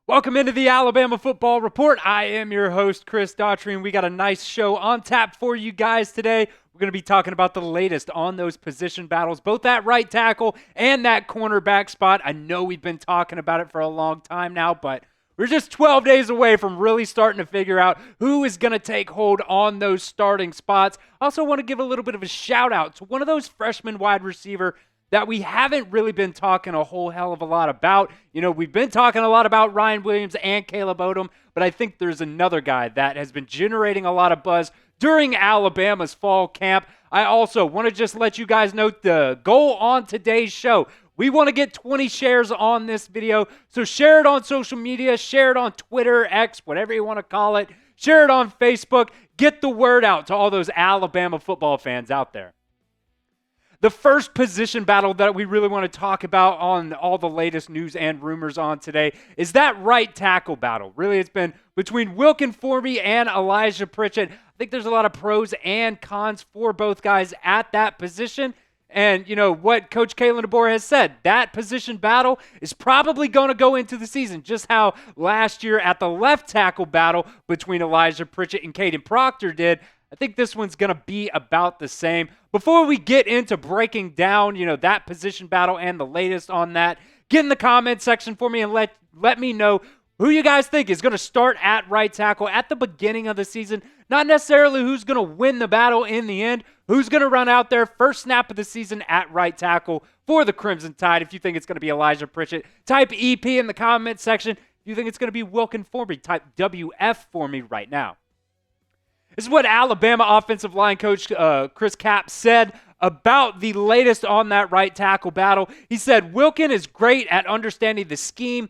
Welcome into the Alabama Football Report. I am your host, Chris Daughtry, and we got a nice show on tap for you guys today. We're going to be talking about the latest on those position battles, both that right tackle and that cornerback spot. I know we've been talking about it for a long time now, but we're just 12 days away from really starting to figure out who is going to take hold on those starting spots. I also want to give a little bit of a shout out to one of those freshman wide receiver that we haven't really been talking a whole hell of a lot about. You know, we've been talking a lot about Ryan Williams and Caleb Odom, but I think there's another guy that has been generating a lot of buzz during Alabama's fall camp. I also want to just let you guys know the goal on today's show. We want to get 20 shares on this video, so share it on social media, share it on Twitter, X, whatever you want to call it. Share it on Facebook. Get the word out to all those Alabama football fans out there. The first position battle that we really want to talk about on all the latest news and rumors on today is that right tackle battle. Really, it's been between Wilkin, Formby, and Elijah Pritchett. I think there's a lot of pros and cons for both guys at that position. And, you know, what Coach Kalen DeBoer has said, that position battle is probably going to go into the season, just how last year at the left tackle battle between Elijah Pritchett and Caden Proctor did. I think this one's going to be about the same. Before we get into breaking down, you know, that position battle and the latest on that, get in the comment section for me and let me know who you guys think is going to start at right tackle at the beginning of the season. Not necessarily who's going to win the battle in the end, who's going to run out there first snap of the season at right tackle for the Crimson Tide. If you think it's going to be Elijah Pritchett, type EP in the comment section. If you think it's going to be Wilkin Formby, type WF for me right now. This is what Alabama offensive line coach Chris Cap said about the latest on that right tackle battle. He said, Wilkin is great at understanding the scheme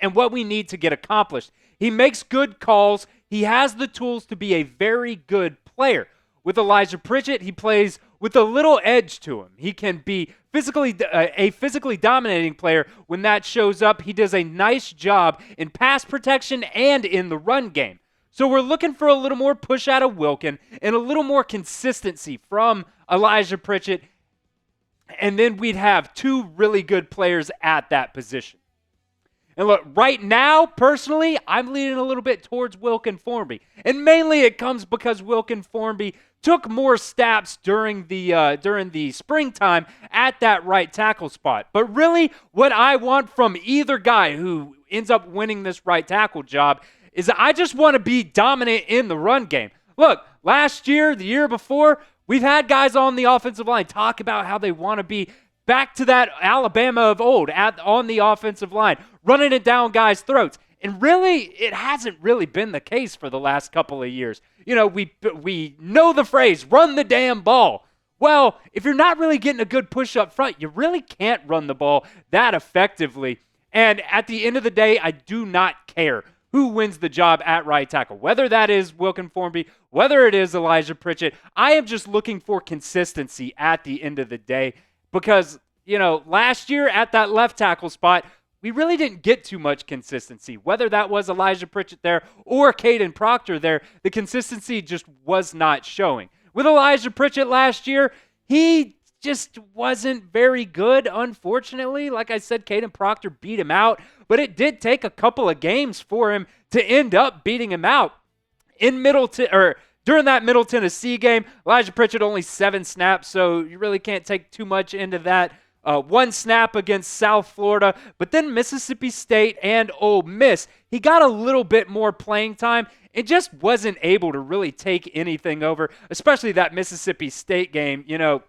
and what we need to get accomplished. He makes good calls. He has the tools to be a very good player. With Elijah Pritchett, he plays with a little edge to him. He can be a physically dominating player when that shows up. He does a nice job in pass protection and in the run game. So we're looking for a little more push out of Wilkin and a little more consistency from Elijah Pritchett. And then we'd have two really good players at that position. And look, right now, personally, I'm leaning a little bit towards Wilkin Formby. And mainly it comes because Wilkin Formby took more snaps during the springtime at that right tackle spot. But really, what I want from either guy who ends up winning this right tackle job is that I just want to be dominant in the run game. Look, last year, the year before, we've had guys on the offensive line talk about how they want to be back to that Alabama of old on the offensive line, running it down guys' throats. And really, it hasn't really been the case for the last couple of years. You know, we know the phrase, run the damn ball. Well, if you're not really getting a good push up front, you really can't run the ball that effectively. And at the end of the day, I do not care who wins the job at right tackle, whether that is Wilkin Formby, whether it is Elijah Pritchett. I am just looking for consistency at the end of the day because, you know, last year at that left tackle spot, we really didn't get too much consistency. Whether that was Elijah Pritchett there or Caden Proctor there, the consistency just was not showing. With Elijah Pritchett last year, he just wasn't very good, unfortunately. Like I said, Caden Proctor beat him out, but it did take a couple of games for him to end up beating him out. During that Middle Tennessee game, Elijah Pritchett only 7 snaps, so you really can't take too much into that. 1 snap against South Florida, but then Mississippi State and Ole Miss, he got a little bit more playing time and just wasn't able to really take anything over, especially that Mississippi State game. You know,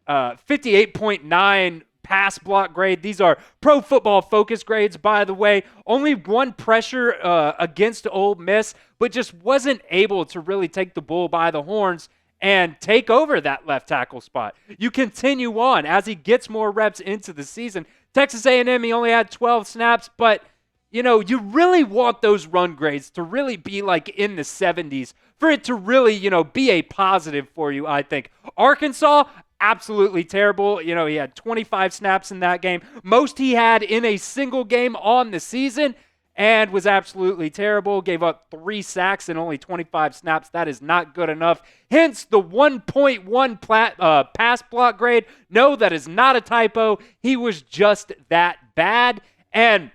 58.9 pass block grade. These are Pro Football Focus grades, by the way. Only 1 pressure against Ole Miss, but just wasn't able to really take the bull by the horns and take over that left tackle spot. You continue on as he gets more reps into the season. Texas A&M, he only had 12 snaps, but, you know, you really want those run grades to really be like in the 70s for it to really, you know, be a positive for you, I think. Arkansas, absolutely terrible. You know, he had 25 snaps in that game. Most he had in a single game on the season, and was absolutely terrible. Gave up 3 sacks and only 25 snaps. That is not good enough. Hence the 1.1 pass block grade. No, that is not a typo. He was just that bad. And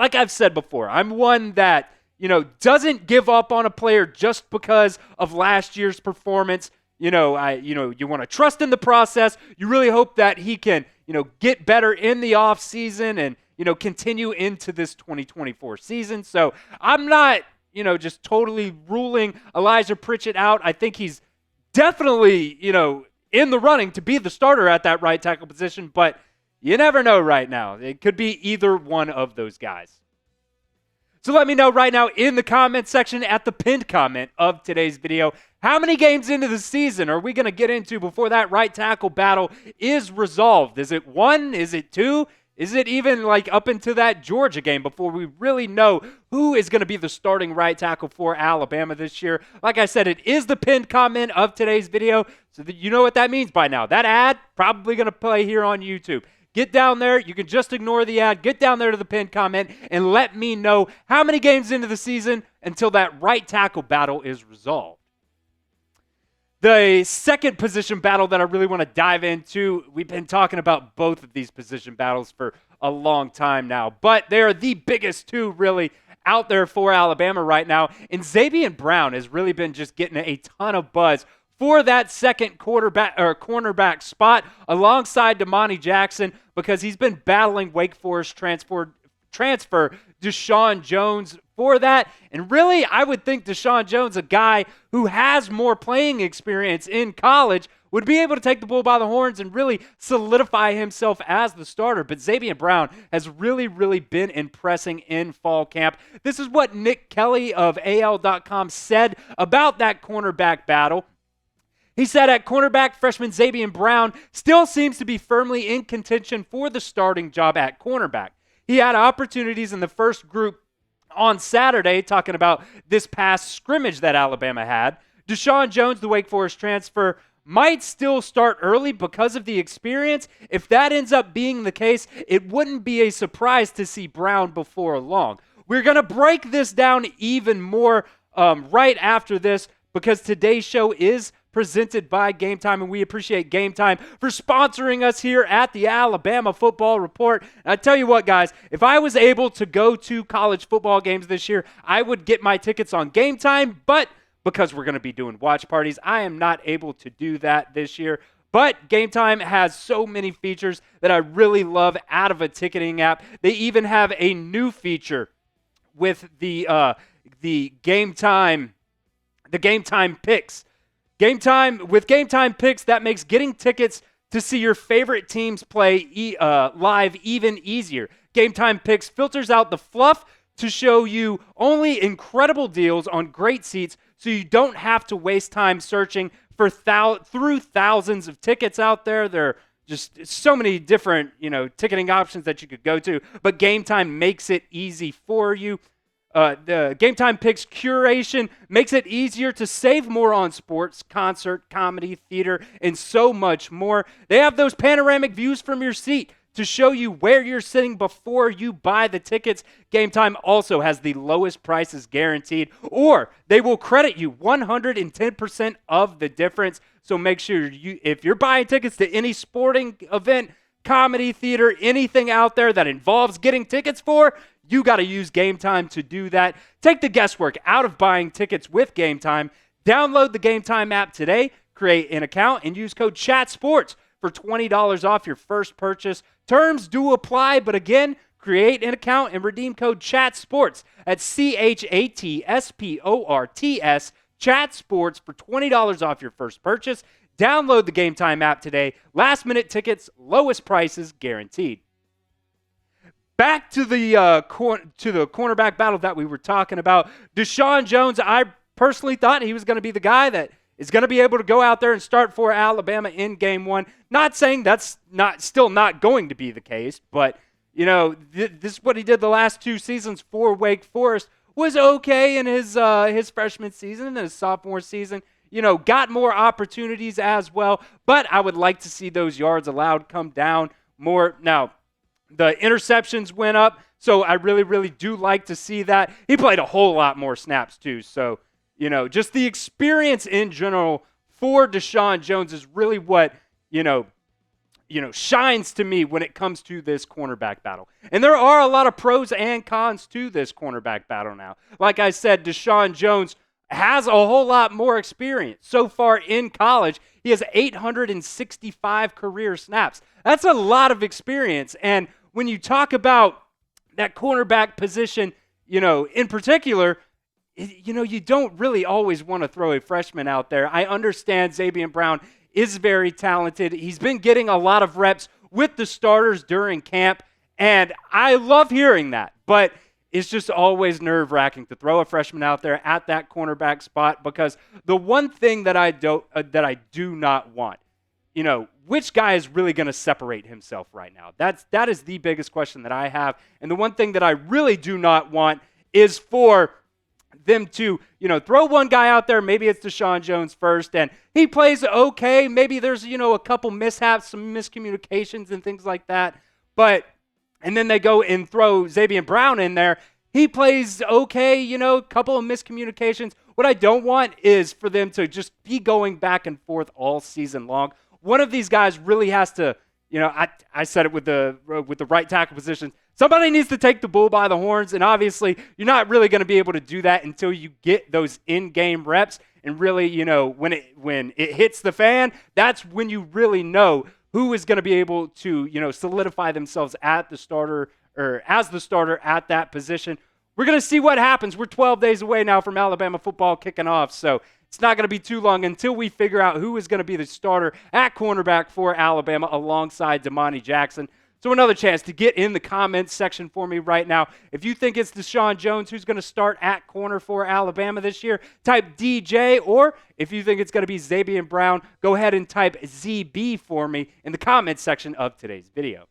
like I've said before, I'm one that, doesn't give up on a player just because of last year's performance. You want to trust in the process. You really hope that he can, get better in the offseason and, continue into this 2024 season. So I'm not, just totally ruling Elijah Pritchett out. I think he's definitely, in the running to be the starter at that right tackle position, but you never know right now. It could be either one of those guys. So let me know right now in the comment section at the pinned comment of today's video, how many games into the season are we going to get into before that right tackle battle is resolved? Is it 1? Is it 2? Is it even up into that Georgia game before we really know who is going to be the starting right tackle for Alabama this year? Like I said, it is the pinned comment of today's video, so that you know what that means by now. That ad probably going to play here on YouTube. Get down there. You can just ignore the ad. Get down there to the pinned comment and let me know how many games into the season until that right tackle battle is resolved. The second position battle that I really want to dive into, we've been talking about both of these position battles for a long time now, but they are the biggest two really out there for Alabama right now. And Zabien Brown has really been just getting a ton of buzz for that second cornerback spot alongside Domani Jackson because he's been battling Wake Forest transfer Deshaun Jones for that. And really, I would think Deshaun Jones, a guy who has more playing experience in college, would be able to take the bull by the horns and really solidify himself as the starter. But Zabien Brown has really, really been impressing in fall camp. This is what Nick Kelly of AL.com said about that cornerback battle. He said at cornerback, freshman Zabien Brown still seems to be firmly in contention for the starting job at cornerback. He had opportunities in the first group on Saturday, talking about this past scrimmage that Alabama had. Deshaun Jones, the Wake Forest transfer, might still start early because of the experience. If that ends up being the case, it wouldn't be a surprise to see Brown before long. We're going to break this down even more right after this because today's show is presented by Game Time, and we appreciate Game Time for sponsoring us here at the Alabama Football Report. And I tell you what, guys, if I was able to go to college football games this year, I would get my tickets on Game Time, but because we're going to be doing watch parties, I am not able to do that this year. But Game Time has so many features that I really love out of a ticketing app. They even have a new feature with the Game Time picks. Game Time picks, that makes getting tickets to see your favorite teams play live even easier. Game Time picks filters out the fluff to show you only incredible deals on great seats, so you don't have to waste time searching for through thousands of tickets out there. There are just so many different, ticketing options that you could go to, but Game Time makes it easy for you. The Game Time Picks curation makes it easier to save more on sports, concert, comedy, theater, and so much more. They have those panoramic views from your seat to show you where you're sitting before you buy the tickets. Game Time also has the lowest prices guaranteed, or they will credit you 110% of the difference. So make sure if you're buying tickets to any sporting event, comedy, theater, anything out there that involves getting tickets for, you got to use Game Time to do that. Take the guesswork out of buying tickets with Game Time. Download the Game Time app today, create an account, and use code CHATSPORTS for $20 off your first purchase. Terms do apply, but again, create an account and redeem code CHATSPORTS at CHATSPORTS, CHATSPORTS for $20 off your first purchase. Download the Game Time app today. Last minute tickets, lowest prices guaranteed. Back to the cornerback battle that we were talking about. Deshaun Jones, I personally thought he was going to be the guy that is going to be able to go out there and start for Alabama in game one. Not saying that's still not going to be the case, but this is what he did the last two seasons for Wake Forest. Was okay in his freshman season and his sophomore season. Got more opportunities as well, but I would like to see those yards allowed come down more. Now, the interceptions went up, so I really, really do like to see that. He played a whole lot more snaps too, so, just the experience in general for Deshaun Jones is really what, shines to me when it comes to this cornerback battle. And there are a lot of pros and cons to this cornerback battle now. Like I said, Deshaun Jones has a whole lot more experience. So far in college, he has 865 career snaps. That's a lot of experience. And when you talk about that cornerback position, in particular, you don't really always want to throw a freshman out there. I understand Zabien Brown is very talented. He's been getting a lot of reps with the starters during camp, and I love hearing that. But it's just always nerve-wracking to throw a freshman out there at that cornerback spot, because the one thing that I do not want, which guy is really going to separate himself right now? That is the biggest question that I have. And the one thing that I really do not want is for them to, throw one guy out there. Maybe it's Deshaun Jones first, and he plays okay. Maybe there's, a couple mishaps, some miscommunications and things like that. And then they go and throw Zabien Brown in there. He plays okay, a couple of miscommunications. What I don't want is for them to just be going back and forth all season long. One of these guys really has to, I said it with the right tackle position. Somebody needs to take the bull by the horns, and obviously you're not really going to be able to do that until you get those in-game reps. And really, when it hits the fan, that's when you really know who is going to be able to, solidify themselves at the starter or as the starter at that position. We're going to see what happens. We're 12 days away now from Alabama football kicking off, so it's not going to be too long until we figure out who is going to be the starter at cornerback for Alabama alongside Domani Jackson. So another chance to get in the comments section for me right now. If you think it's Deshaun Jones who's going to start at corner for Alabama this year, type DJ. Or if you think it's going to be Zabien Brown, go ahead and type ZB for me in the comments section of today's video.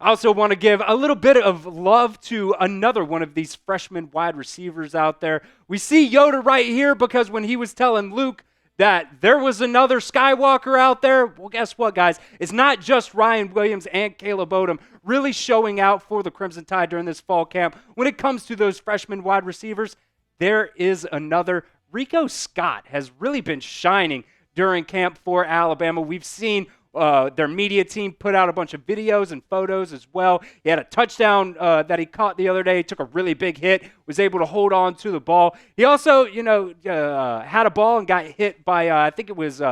I also want to give a little bit of love to another one of these freshman wide receivers out there. We see Yoda right here because when he was telling Luke that there was another Skywalker out there, well, guess what, guys? It's not just Ryan Williams and Caleb Odom really showing out for the Crimson Tide during this fall camp. When it comes to those freshman wide receivers, there is another. Rico Scott has really been shining during camp for Alabama. We've seen their media team put out a bunch of videos and photos as well. He had a touchdown that he caught the other day. He took a really big hit, was able to hold on to the ball. He also, had a ball and got hit by, I think it was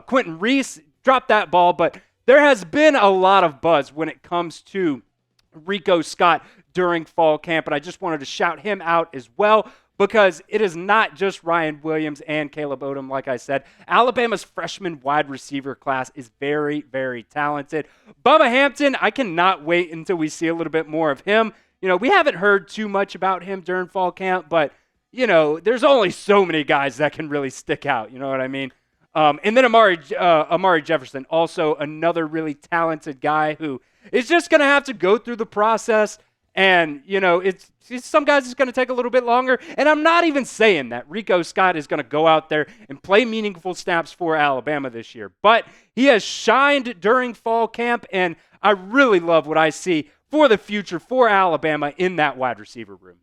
Quentin Reese, dropped that ball. But there has been a lot of buzz when it comes to Rico Scott during fall camp, and I just wanted to shout him out as well, because it is not just Ryan Williams and Caleb Odom, like I said. Alabama's freshman wide receiver class is very, very talented. Bubba Hampton, I cannot wait until we see a little bit more of him. We haven't heard too much about him during fall camp, but, there's only so many guys that can really stick out, you know what I mean? And then Amari Jefferson, also another really talented guy who is just going to have to go through the process. And, it's some guys it's going to take a little bit longer. And I'm not even saying that Rico Scott is going to go out there and play meaningful snaps for Alabama this year. But he has shined during fall camp, and I really love what I see for the future for Alabama in that wide receiver room.